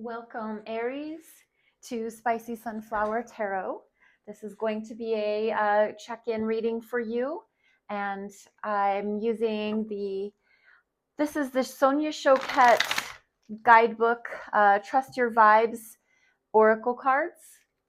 Welcome, Aries, to Spicy Sunflower Tarot. This is going to be a check-in reading for you, and I'm using this is the Sonia Choquette guidebook, Trust Your Vibes Oracle cards.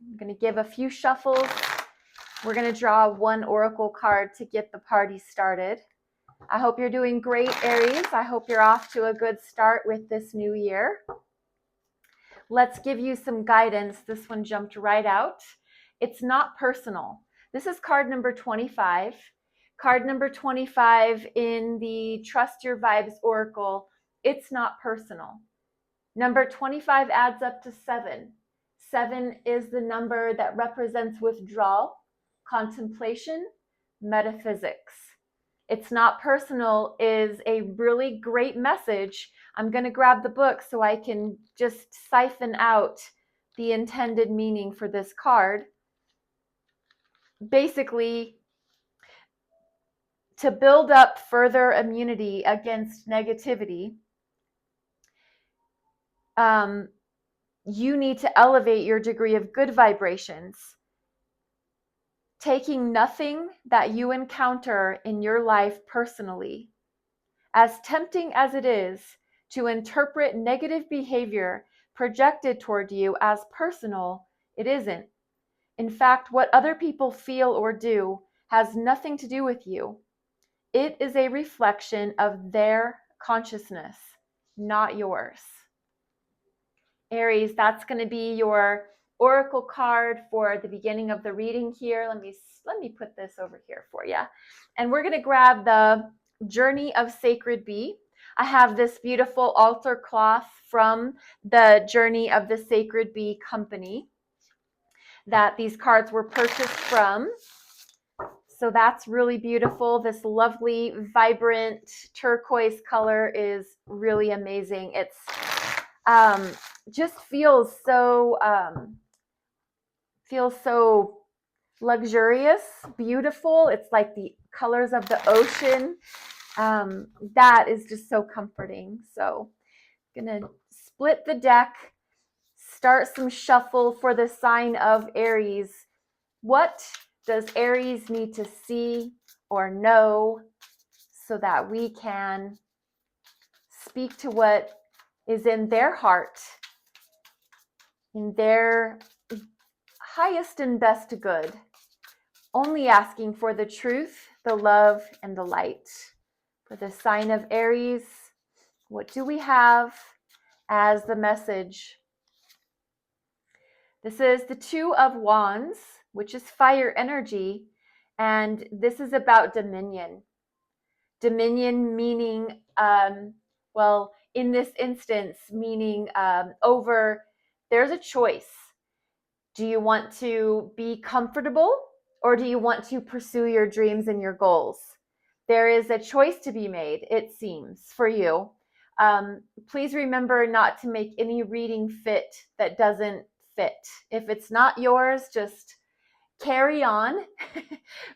I'm going to give a few shuffles. We're going to draw one Oracle card to get the party started. I hope you're doing great, Aries. I hope you're off to a good start with this new year. Let's give you some guidance. This one jumped right out. It's not personal. This is card number 25. Card number 25 in the Trust Your Vibes Oracle. It's not personal. Number 25 adds up to 7. 7 is the number that represents withdrawal, contemplation, metaphysics. It's not personal is a really great message. I'm going to grab the book so I can just siphon out the intended meaning for this card. Basically, to build up further immunity against negativity, you need to elevate your degree of good vibrations. Taking nothing that you encounter in your life personally. As tempting as it is to interpret negative behavior projected toward you as personal, it isn't. In fact, what other people feel or do has nothing to do with you. It is a reflection of their consciousness, not yours. Aries, that's going to be your oracle card for the beginning of the reading here. Let me put this over here for you. And we're going to grab the Journey of Sacred Bee. I have this beautiful altar cloth from the Journey of the Sacred Bee company that these cards were purchased from. So that's really beautiful. This lovely, vibrant turquoise color is really amazing. It's just feels so luxurious, beautiful. It's like the colors of the ocean. That is just so comforting. So I'm gonna split the deck, start some shuffle for the sign of Aries. What does Aries need to see or know so that we can speak to what is in their heart, in their highest and best good, only asking for the truth, the love, and the light. For the sign of Aries, what do we have as the message? This is the Two of Wands, which is fire energy, and this is about dominion. Dominion meaning, in this instance, meaning over, there's a choice. Do you want to be comfortable or do you want to pursue your dreams and your goals? There is a choice to be made, it seems, for you. Please remember not to make any reading fit that doesn't fit. If it's not yours, just carry on.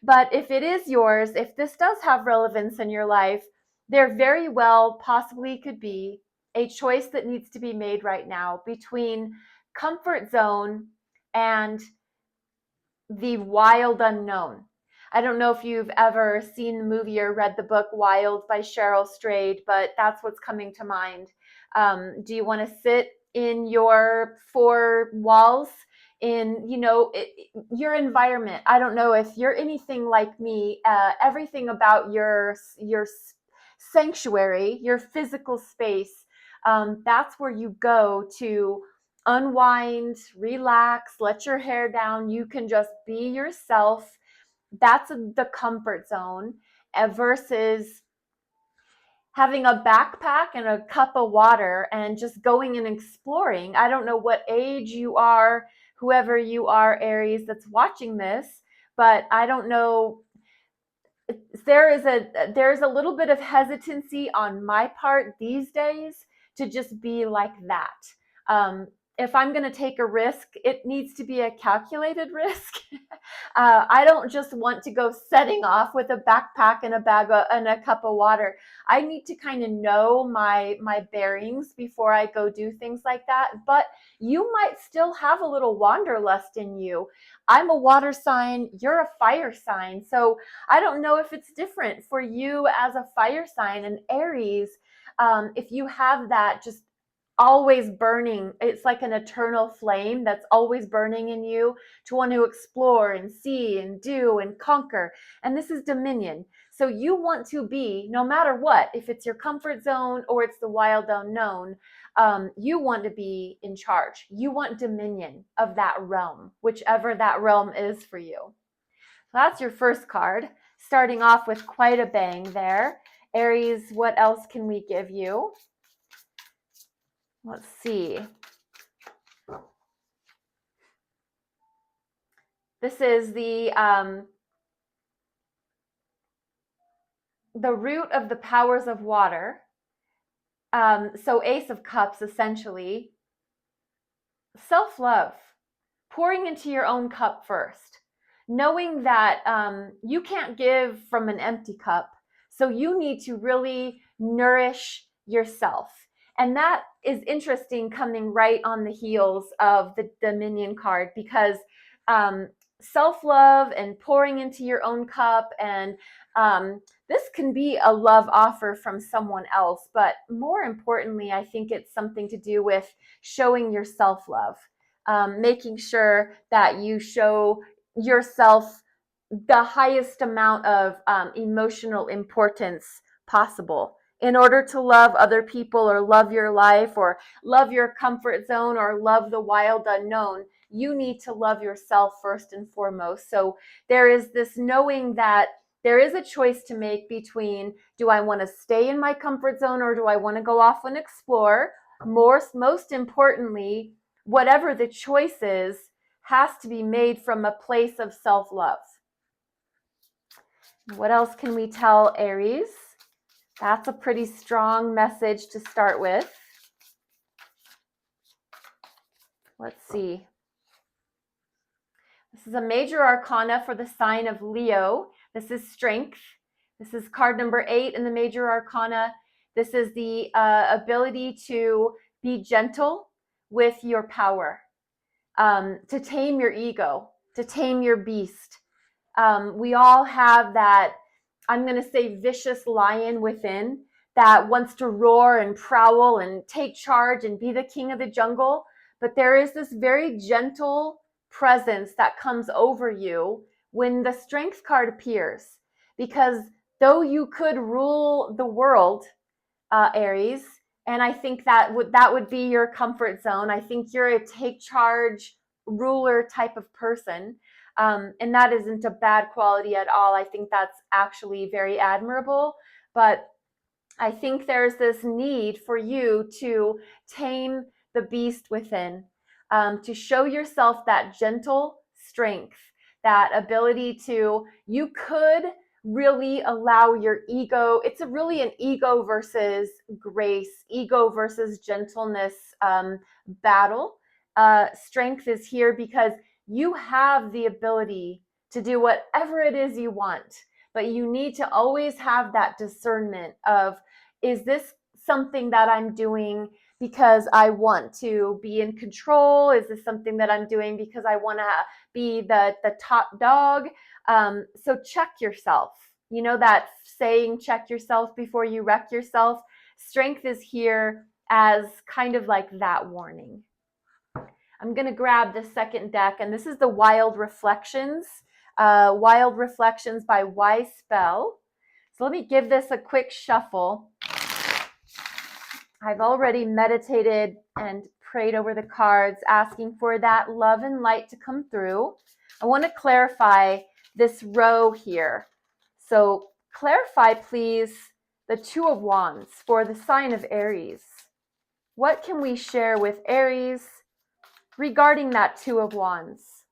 But if it is yours, if this does have relevance in your life, there very well possibly could be a choice that needs to be made right now between comfort zone and the wild unknown. I don't know if you've ever seen the movie or read the book Wild by Cheryl Strayed, but that's what's coming to mind. Do you want to sit in your four walls in, your environment? I don't know if you're anything like me. Everything about your sanctuary, your physical space, that's where you go to unwind, relax, let your hair down. You can just be yourself. That's the comfort zone versus having a backpack and a cup of water and just going and exploring. I don't know what age you are, whoever you are, Aries, that's watching this, but I don't know. There's a little bit of hesitancy on my part these days to just be like that. if I'm going to take a risk, it needs to be a calculated risk. I don't just want to go setting off with a backpack and a and a cup of water. I need to kind of know my bearings before I go do things like that. But you might still have a little wanderlust in you. I'm a water sign, you're a fire sign. So I don't know if it's different for you as a fire sign. And Aries, if you have that just always burning, it's like an eternal flame that's always burning in you to want to explore and see and do and conquer. And this is dominion. So you want to be, no matter what, if it's your comfort zone or it's the wild unknown, you want to be in charge. You want dominion of that realm, whichever that realm is for you. So that's your first card, starting off with quite a bang there. Aries, what else can we give you? Let's see. This is the root of the powers of water. So Ace of Cups, essentially. Self-love. Pouring into your own cup first. Knowing that you can't give from an empty cup. So you need to really nourish yourself. And that is interesting, coming right on the heels of the Dominion card, because self-love and pouring into your own cup, and this can be a love offer from someone else, but more importantly, I think it's something to do with showing your self-love, making sure that you show yourself the highest amount of emotional importance possible in order to love other people or love your life or love your comfort zone or love the wild unknown. You need to love yourself first and foremost. So there is this knowing that there is a choice to make between, do I want to stay in my comfort zone or do I want to go off and explore? Most importantly, whatever the choice is, has to be made from a place of self-love. What else can we tell Aries? That's a pretty strong message to start with. Let's see. This is a major arcana for the sign of Leo. This is strength. This is card number 8 in the major arcana. This is the ability to be gentle with your power, to tame your ego, to tame your beast. We all have that, I'm going to say, vicious lion within that wants to roar and prowl and take charge and be the king of the jungle. But there is this very gentle presence that comes over you when the strength card appears. Because though you could rule the world, Aries, and I think that would be your comfort zone. I think you're a take charge ruler type of person. And that isn't a bad quality at all. I think that's actually very admirable. But I think there's this need for you to tame the beast within, to show yourself that gentle strength, that ability to, you could really allow your ego, it's really an ego versus grace, ego versus gentleness battle. Strength is here because you have the ability to do whatever it is you want, but you need to always have that discernment of, is this something that I'm doing because I want to be in control? Is this something that I'm doing because I want to be the top dog? So check yourself. You know that saying, check yourself before you wreck yourself? Strength is here as kind of like that warning. I'm going to grab the second deck, and this is the Wild Reflections. Wild Reflections by Y Spell. So let me give this a quick shuffle. I've already meditated and prayed over the cards, asking for that love and light to come through. I want to clarify this row here. So clarify, please, the Two of Wands for the sign of Aries. What can we share with Aries regarding that Two of Wands?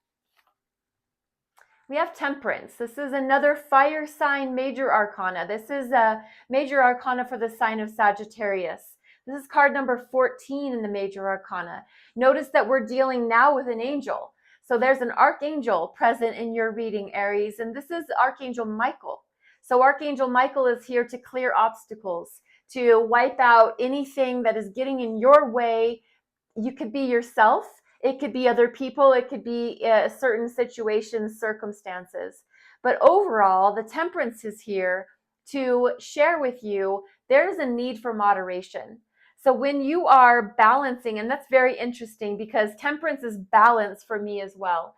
We have Temperance. This is another fire sign major arcana. This is a major arcana for the sign of Sagittarius. This is card number 14 in the major arcana. Notice that we're dealing now with an angel. So there's an archangel present in your reading, Aries, and this is Archangel Michael. So Archangel Michael is here to clear obstacles, to wipe out anything that is getting in your way. You could be yourself, it could be other people, it could be certain situations, circumstances. But overall, the Temperance is here to share with you there's a need for moderation. So when you are balancing, and that's very interesting because Temperance is balance for me as well.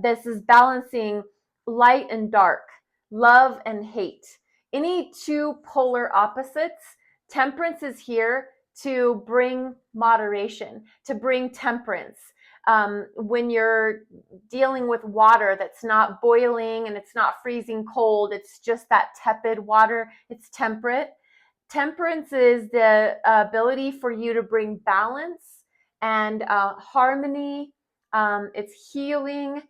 This is balancing light and dark, love and hate. Any two polar opposites, Temperance is here to bring moderation, to bring temperance. When you're dealing with water that's not boiling and it's not freezing cold, it's just that tepid water, it's temperate. Temperance is the ability for you to bring balance and harmony. It's healing.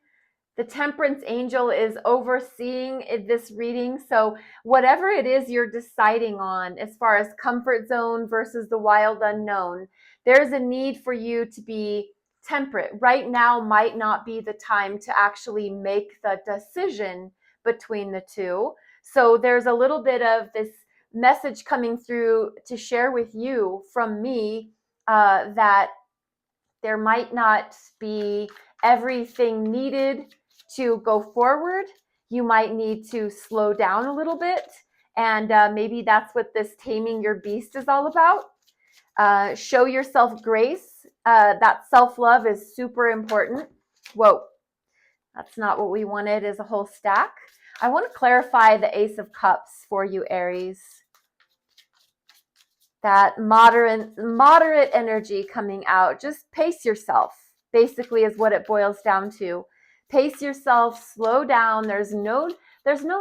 The Temperance angel is overseeing this reading. So whatever it is you're deciding on as far as comfort zone versus the wild unknown, there's a need for you to be temperate. Right now might not be the time to actually make the decision between the two. So there's a little bit of this message coming through to share with you from me that there might not be everything needed to go forward. You might need to slow down a little bit. And maybe that's what this taming your beast is all about. Show yourself grace. That self-love is super important. Whoa, that's not what we wanted as a whole stack. I want to clarify the Ace of Cups for you, Aries. That moderate energy coming out. Just pace yourself, basically, is what it boils down to. Pace yourself, slow down. There's no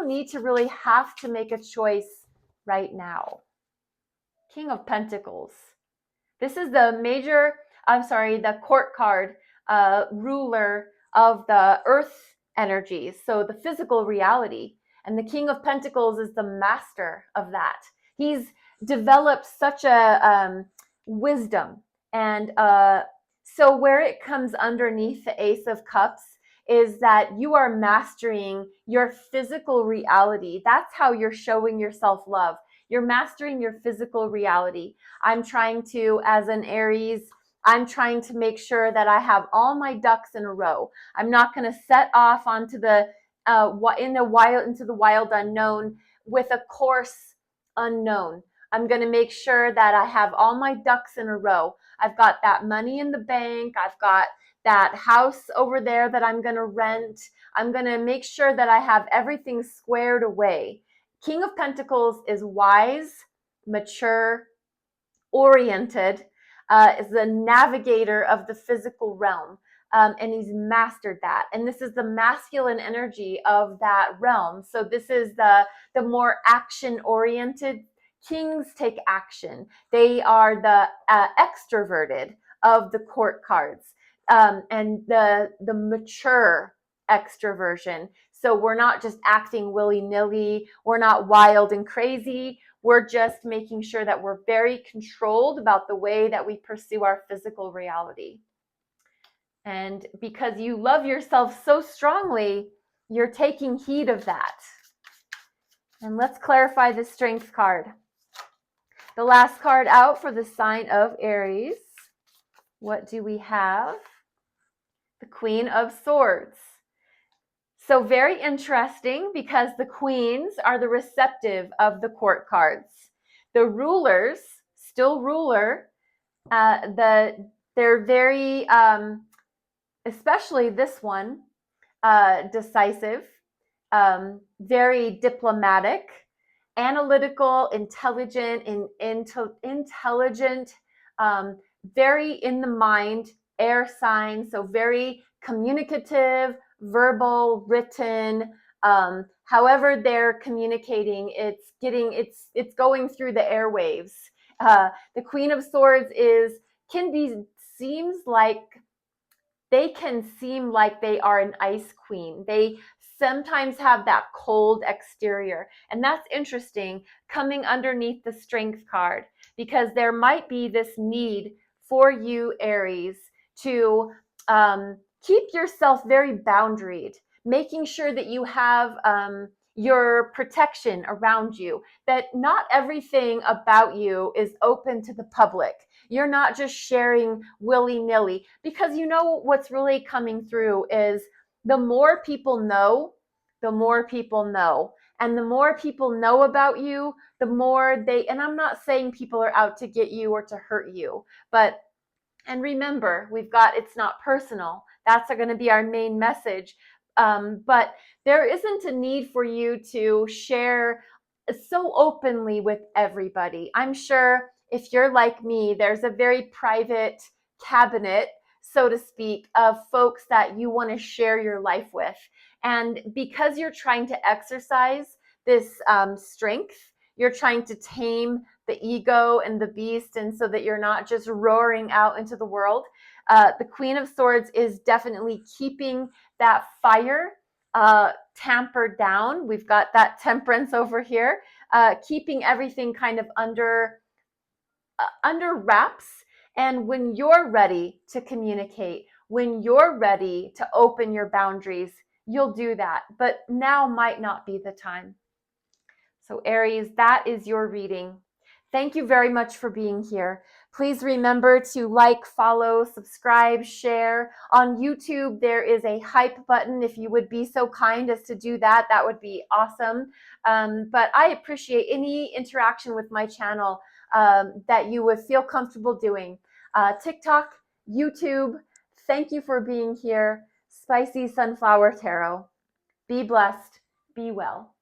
need to really have to make a choice right now. King of Pentacles. This is the court card, ruler of the earth energies, so the physical reality. And the King of Pentacles is the master of that. He's developed such a wisdom. And so where it comes underneath the Ace of Cups is that you are mastering your physical reality. That's how you're showing yourself love. You're mastering your physical reality. I'm trying to, as an Aries, I'm trying to make sure that I have all my ducks in a row. I'm not going to set off onto into the wild unknown with a course unknown. I'm going to make sure that I have all my ducks in a row. I've got that money in the bank. I've got that house over there that I'm going to rent. I'm going to make sure that I have everything squared away. King of Pentacles is wise, mature, oriented, is the navigator of the physical realm. And he's mastered that. And this is the masculine energy of that realm. So this is the more action-oriented. Kings take action. They are the extroverted of the court cards, and the mature extroversion. So we're not just acting willy-nilly. We're not wild and crazy. We're just making sure that we're very controlled about the way that we pursue our physical reality. And because you love yourself so strongly, you're taking heed of that. And let's clarify the Strength card. The last card out for the sign of Aries. What do we have? The Queen of Swords. So very interesting because the queens are the receptive of the court cards. The rulers, still ruler, they're very, especially this one, decisive, very diplomatic, analytical, intelligent, very in the mind, air sign, so very communicative, verbal, written, however they're communicating, it's going through the airwaves. The Queen of Swords seems like they can seem like they are an ice queen. They sometimes have that cold exterior. And that's interesting coming underneath the Strength card. because there might be this need for you, Aries, to keep yourself very boundaried, making sure that you have your protection around you, that not everything about you is open to the public. You're not just sharing willy-nilly, because you know what's really coming through is the more people know, the more people know. And the more people know about you, the more they, and I'm not saying people are out to get you or to hurt you, but, and remember, we've got, it's not personal. That's going to be our main message. But there isn't a need for you to share so openly with everybody. I'm sure if you're like me, there's a very private cabinet, so to speak, of folks that you want to share your life with. And because you're trying to exercise this strength, you're trying to tame the ego and the beast, and so that you're not just roaring out into the world. The Queen of Swords is definitely keeping that fire tampered down. We've got that Temperance over here, keeping everything kind of under wraps. And when you're ready to communicate, when you're ready to open your boundaries, you'll do that. But now might not be the time. So Aries, that is your reading. Thank you very much for being here. Please remember to like, follow, subscribe, share. On YouTube, there is a hype button. If you would be so kind as to do that, that would be awesome. But I appreciate any interaction with my channel that you would feel comfortable doing. TikTok, YouTube, thank you for being here. Spicy Sunflower Tarot. Be blessed. Be well.